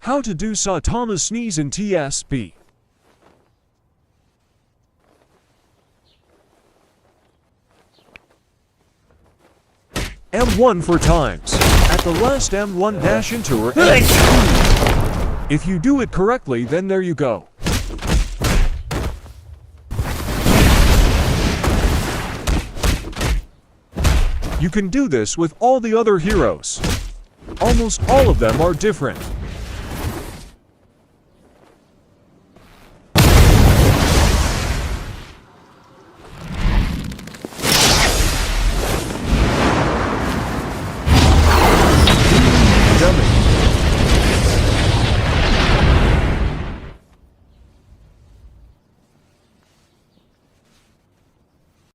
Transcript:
How to do saitamas sneeze in TSP. M1 for times. At the last M1 dash into her and if you do it correctly, then there you go. You can do this with all the other heroes. Almost all of them are different.